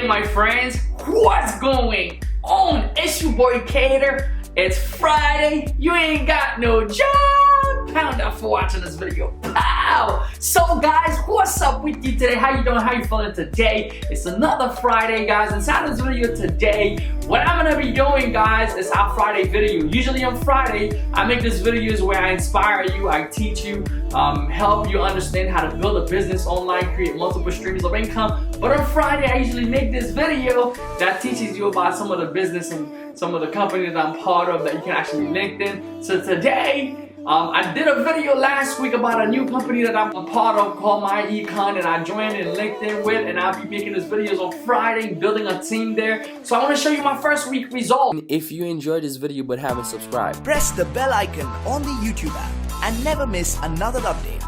Hey my friends, what's going on? It's your boy Cater. It's Friday, you ain't got no job. Pound out for watching this video. Pow! So guys, what's up with you today? How you doing? How you feeling today? It's another Friday, guys. Inside this video today, what I'm gonna be doing, guys, is our Friday video. Usually on Friday, I make these videos where I inspire you, I teach you, help you understand how to build a business online, create multiple streams of income. But on Friday, I usually make this video that teaches you about some of the business and some of the companies that I'm part of that you can actually link in. So today, I did a video last week about a new company that I'm a part of called MyEcon, and I joined and linked in with, and I'll be making these videos on Friday, building a team there. So I want to show you my first week result. If you enjoyed this video but haven't subscribed, press the bell icon on the YouTube app and never miss another update.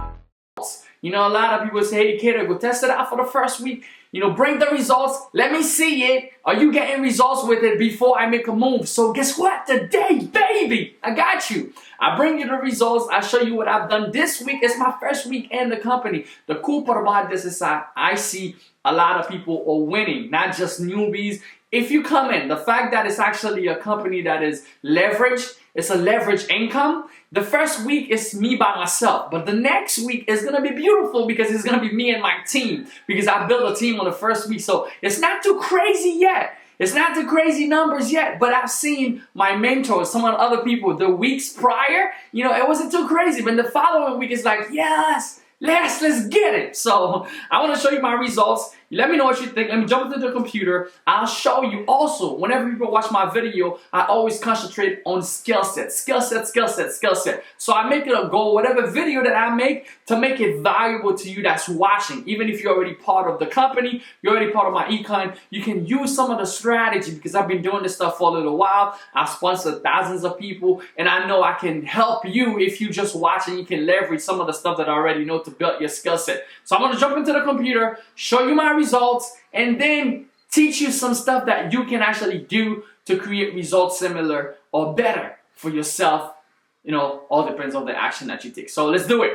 You know, a lot of people say, hey, kiddo, go test it out for the first week. You know, bring the results. Let me see it. Are you getting results with it before I make a move? So guess what? Today, baby, I got you. I bring you the results. I show you what I've done this week. It's my first week in the company. The cool part about this is I see a lot of people are winning, not just newbies. If you come in, the fact that it's actually a company that is leveraged, it's a leveraged income. The first week is me by myself, but the next week is gonna be beautiful because it's gonna be me and my team, because I built a team on the first week. So it's not too crazy yet. It's not the crazy numbers yet, but I've seen my mentors, some of the other people, the weeks prior, you know, it wasn't too crazy. But the following week is like, yes, let's get it. So I want to show you my results. Let me know what you think. Let me jump into the computer. I'll show you also, whenever people watch my video, I always concentrate on skill set. So I make it a goal, whatever video that I make, to make it valuable to you that's watching. Even if you're already part of the company, you're already part of MyEcon, you can use some of the strategy, because I've been doing this stuff for a little while. I've sponsored thousands of people, and I know I can help you if you just watch and you can leverage some of the stuff that I already know to build your skill set. So I'm going to jump into the computer, show you my results, and then teach you some stuff that you can actually do to create results similar or better for yourself. You know, all depends on the action that you take. So let's do it.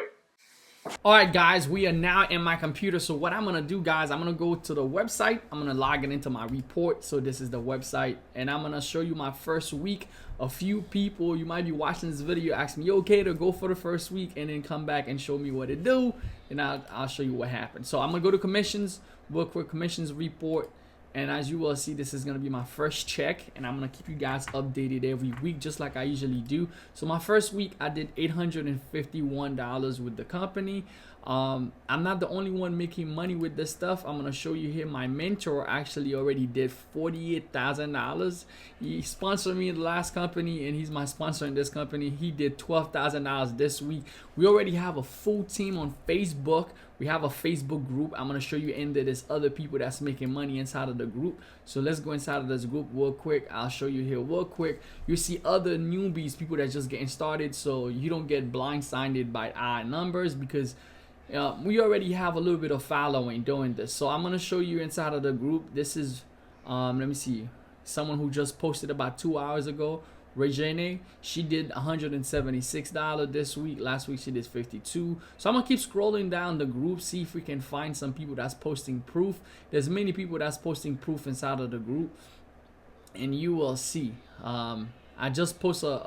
Alright guys, we are now in my computer. So what I'm going to do, guys, I'm going to go to the website. I'm going to log it into my report. So this is the website, and I'm going to show you my first week. A few people, you might be watching this video, ask me, okay, to go for the first week, and then come back and show me what it do, and I'll show you what happened. So I'm going to go to commissions, work for commissions report. And as you will see, this is going to be my first check, and I'm going to keep you guys updated every week just like I usually do. So my first week, I did $851 with the company. I'm not the only one making money with this stuff. I'm going to show you here. My mentor actually already did $48,000. He sponsored me in the last company, and he's my sponsor in this company. He did $12,000 this week. We already have a full team on Facebook. We have a Facebook group. I'm going to show you in there. There's other people that's making money inside of the group. So let's go inside of this group real quick. I'll show you here real quick. You see other newbies, people that's just getting started, so you don't get blindsided by our numbers, because we already have a little bit of following doing this. So I'm going to show you inside of the group. This is, let me see, someone who just posted about 2 hours ago. Regine, she did $176 this week. Last week she did $52. So I'm gonna keep scrolling down the group, see if we can find some people that's posting proof. There's many people that's posting proof inside of the group, and you will see. I just posted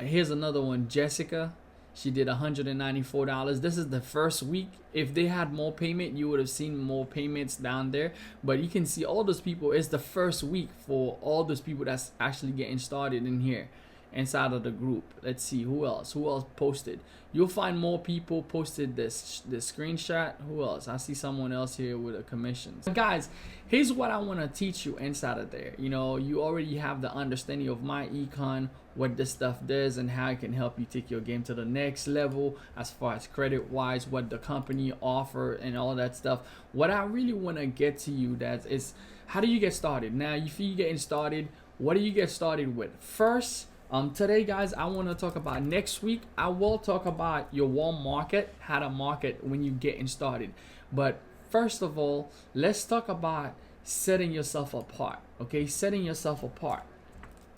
here's another one, Jessica. She did $194. This is the first week. If they had more payment, you would have seen more payments down there. But you can see all those people. It's the first week for all those people that's actually getting started in here inside of the group. Let's see who else posted. You'll find more people posted this screenshot. Who else? I see someone else here with a commissions. Guys, here's what I want to teach you inside of there. You know, you already have the understanding of MyEcon, what this stuff does, and how it can help you take your game to the next level as far as credit wise, what the company offer and all that stuff. What I really want to get to you, that is, how do you get started? Now, if you're getting started, what do you get started with? First, today, guys, I want to talk about next week. I will talk about your warm market, how to market when you're getting started. But first of all, let's talk about setting yourself apart. Okay, setting yourself apart.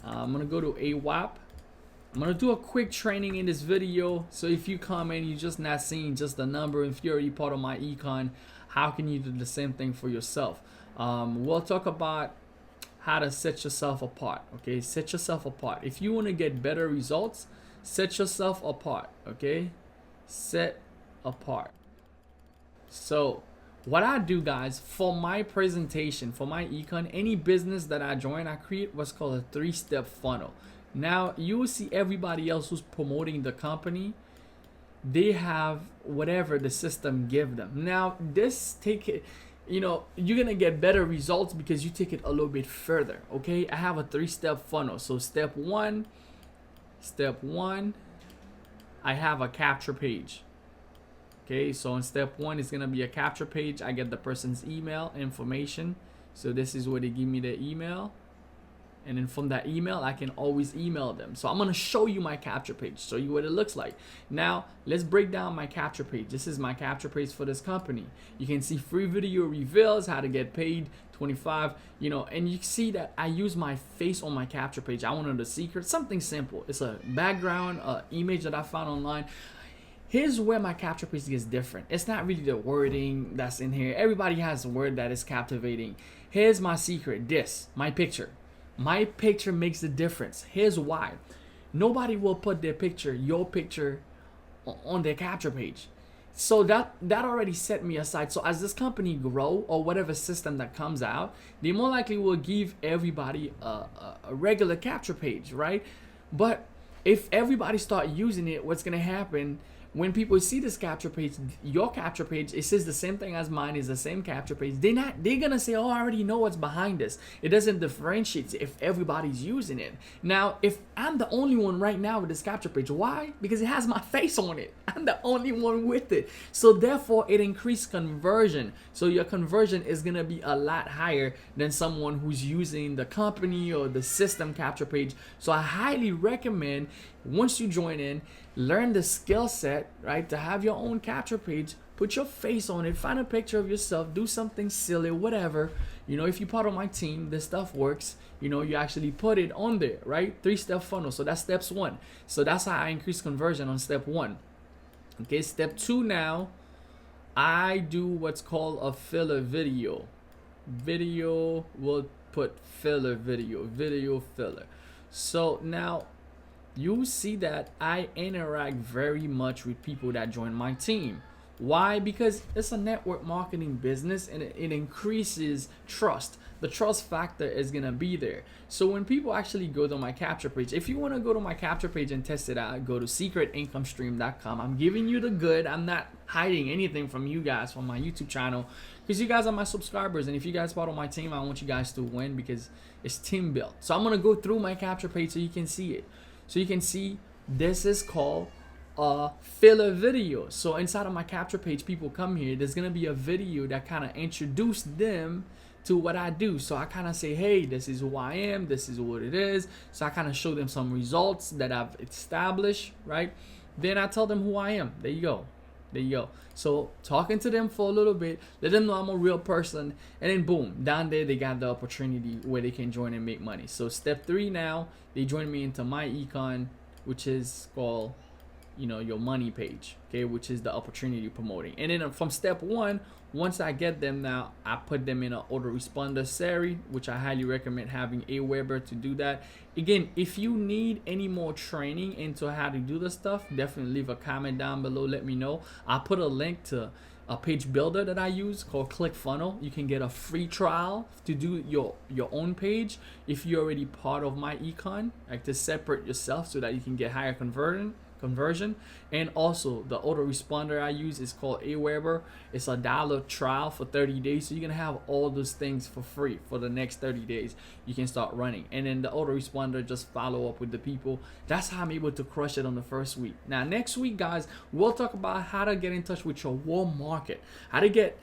I'm gonna go to AWAP. I'm gonna do a quick training in this video. So if you come in, you're just not seeing just the number. If you're already part of MyEcon, how can you do the same thing for yourself? We'll talk about how to set yourself apart. Okay, set yourself apart. If you want to get better results, set yourself apart. Okay, set apart. So what I do, guys, for my presentation, for my econ, any business that I join, I create what's called a 3-step funnel. Now you will see everybody else who's promoting the company, they have whatever the system give them. Now this take it, you're gonna get better results because you take it a little bit further. Okay, I have a 3-step funnel. So step one, I have a capture page. Okay, so in step 1 it's gonna be a capture page. I get the person's email information. So this is where they give me their email, and then from that email I can always email them. So I'm gonna show you my capture page, show you what it looks like. Now let's break down my capture page. This is my capture page for this company. You can see free video reveals, how to get paid 25, and you see that I use my face on my capture page. I wanted a secret, something simple. It's a background image that I found online. Here's where my capture page gets different. It's not really the wording that's in here. Everybody has a word that is captivating. Here's my secret, my picture. My picture makes the difference. Here's why. Nobody will put their picture, your picture, on their capture page. So that already set me aside. So as this company grow, or whatever system that comes out, they more likely will give everybody a regular capture page, right? But if everybody start using it, what's gonna happen? When people see this capture page, your capture page, it says the same thing as mine, is the same capture page. They're gonna say, oh, I already know what's behind this. It doesn't differentiate if everybody's using it. Now, if I'm the only one right now with this capture page, why? Because it has my face on it. I'm the only one with it. So therefore, it increased conversion. So your conversion is gonna be a lot higher than someone who's using the company or the system capture page. So I highly recommend, once you join in, learn the skill set, right, to have your own capture page. Put your face on it, find a picture of yourself, do something silly, whatever. If you're part of my team, this stuff works. You actually put it on there, right? 3-step funnel. So that's steps 1. So that's how I increase conversion on step 1. Okay, step 2 now, I do what's called a filler video. We'll put filler video filler. So now you see that I interact very much with people that join my team. Why? Because it's a network marketing business, and it increases trust. The trust factor is gonna be there. So when people actually go to my capture page, if you want to go to my capture page and test it out, go to secretincomestream.com. I'm giving you the good. I'm not hiding anything from you guys from my YouTube channel, because you guys are my subscribers, and if you guys part of my team, I want you guys to win because it's team built. So I'm gonna go through my capture page so you can see it. So you can see this is called a filler video. So inside of my capture page, people come here, there's gonna be a video that kind of introduce them to what I do. So I kind of say, hey, this is who I am, this is what it is. So I kind of show them some results that I've established, right? Then I tell them who I am. There you go. So talking to them for a little bit, let them know I'm a real person, and then boom, down there they got the opportunity where they can join and make money. So step 3 now, they join me into MyEcon, which is called your money page, okay, which is the opportunity promoting. And then from step 1, once I get them, now I put them in an autoresponder series, which I highly recommend having a Weber to do that. Again, if you need any more training into how to do this stuff, definitely leave a comment down below, let me know. I'll put a link to a page builder that I use called ClickFunnels. You can get a free trial to do your own page if you're already part of MyEcon, like to separate yourself so that you can get higher conversion. And also the autoresponder I use is called Aweber. It's a $1 trial for 30 days, so you're gonna have all those things for free for the next 30 days. You can start running, and then the autoresponder just follow up with the people. That's how I'm able to crush it on the first week. Now next week, guys, we'll talk about how to get in touch with your warm market, how to get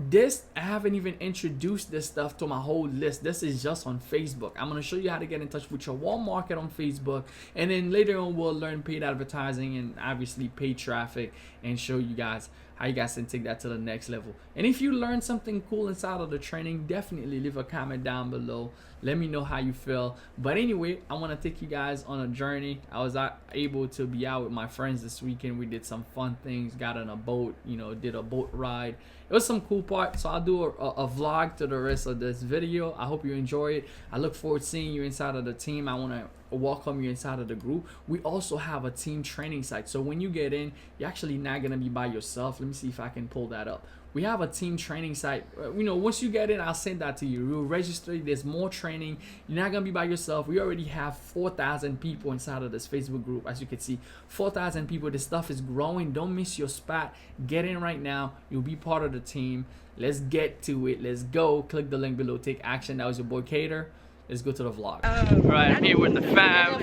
this. I haven't even introduced this stuff to my whole list. This is just on Facebook. I'm gonna show you how to get in touch with your warm market on Facebook, and then later on we'll learn paid advertising and obviously paid traffic, and show you guys how you guys can take that to the next level. And if you learned something cool inside of the training, definitely leave a comment down below. Let me know how you feel. But anyway, I want to take you guys on a journey. I was able to be out with my friends this weekend. We did some fun things, got on a boat, you know, did a boat ride. It was some cool parts. So I'll do a vlog to the rest of this video. I hope you enjoy it. I look forward to seeing you inside of the team. I want to welcome you inside of the group. We also have a team training site, so when you get in, you're actually not gonna be by yourself. Let me see if I can pull that up. We have a team training site. You know, once you get in, I'll send that to you. We'll register. There's more training. You're not gonna be by yourself. We already have 4,000 people inside of this Facebook group. As you can see, 4,000 people. This stuff is growing. Don't miss your spot. Get in right now. You'll be part of the team. Let's get to it. Let's go. Click the link below. Take action. That was your boy Cater. Let's go to the vlog. Right, I'm here with the fam.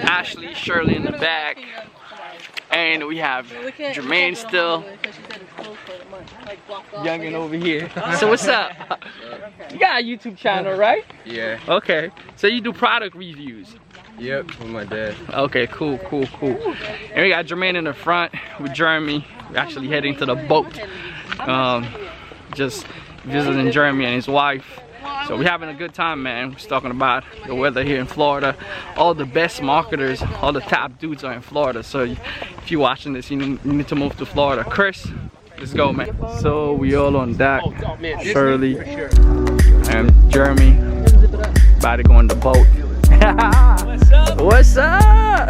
Ashley, Shirley in the back. And we have Jermaine still. Youngin' over here. So what's up? You got a YouTube channel, right? Yeah. Okay. So you do product reviews? Yep, with my dad. Okay, cool. And we got Jermaine in the front with Jeremy. We're actually heading to the boat. Just visiting Jeremy and his wife. So we're having a good time, man. We're talking about the weather here in Florida. All the best marketers, all the top dudes are in Florida. So if you're watching this, you need to move to Florida. Chris, let's go, man. So we all on deck. Shirley and Jeremy about to go on the boat. What's up?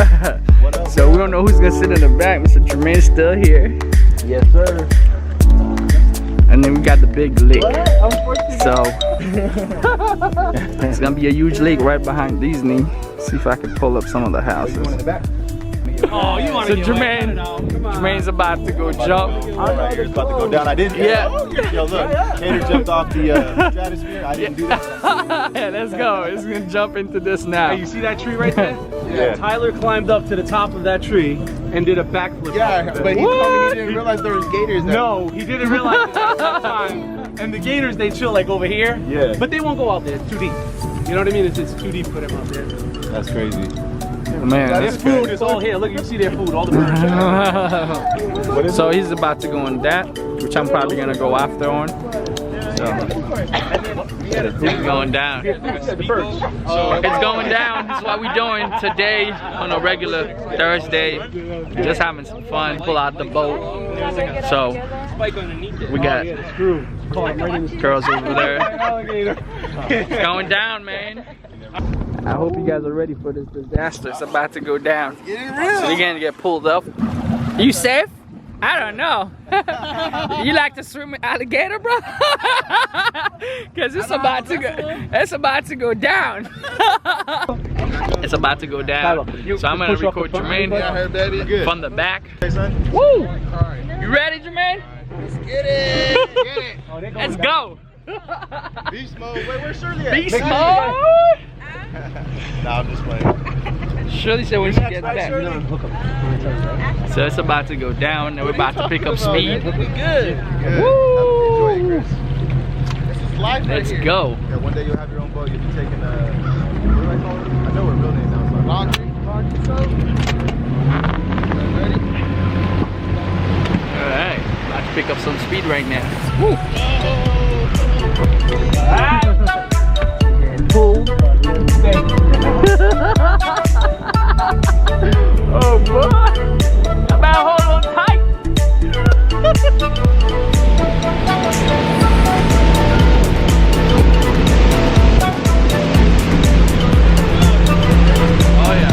So we don't know who's gonna sit in the back. Mr. Jermaine's still here. Yes, sir. And then we got the big lake. So it's gonna be a huge lake right behind Disney. See if I can pull up some of the houses. Oh, you want to So Jermaine's about to go jump. Alright, it's about to go down. I didn't. Yeah. Yo, look, Cater jumped off the stratosphere. I didn't do that. Yeah, let's go. It's gonna jump into this now. Hey, you see that tree right there? Yeah. Tyler climbed up to the top of that tree and did a backflip. Yeah, but he told me he didn't realize there was gators there. No, he didn't realize it at that time. And the gators, they chill like over here. Yeah. But they won't go out there. It's too deep. You know what I mean? It's too deep for them out there. That's crazy. Man, Their that's food is all here. Look, you see their food, all the birds. So he's about to go on that, which I'm probably gonna go after on. So it's going down. It's going down. That's what we're doing today on a regular Thursday. Just having some fun. Pull out the boat. So we got girls over there. It's going down, man. I hope you guys are ready for this disaster. It's about to go down. So you're gonna get pulled up. You safe? I don't know. You like to swim with alligator, bro? Cause it's about to go. It's about to go down. It's about to go down. So I'm gonna record Jermaine from the back. Woo! You ready, Jermaine? Let's get it. Get it. Let's go. Beast mode. Wait, where's Shirley at? Beast mode. Nah, I'm just playing. Shirley said when she gets back. So it's about to go down, and we're about to pick up speed. We good. Woo! Enjoy it, Chris. This is life. Let's go. Yeah, one day you'll have your own boat. You'll be taking what do I call it? I know her real name now. It's like laundry. Ready? All right, about to pick up some speed right now. Woo! Pull. Oh boy! About hold on tight. Oh yeah.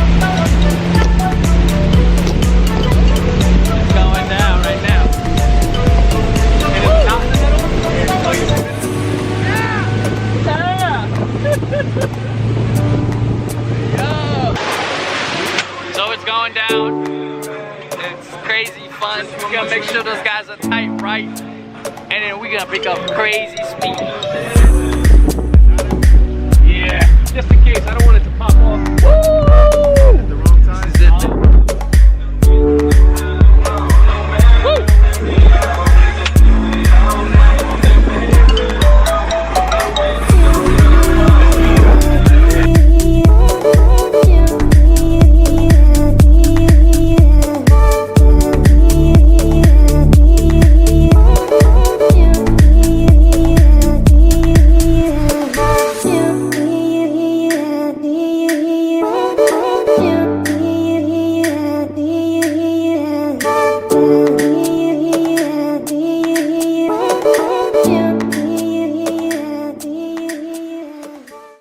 It's going down right now. And it's not in the middle. So it's going down. It's crazy fun. We're gonna make sure those guys are tight, right? And then we're gonna pick up crazy speed.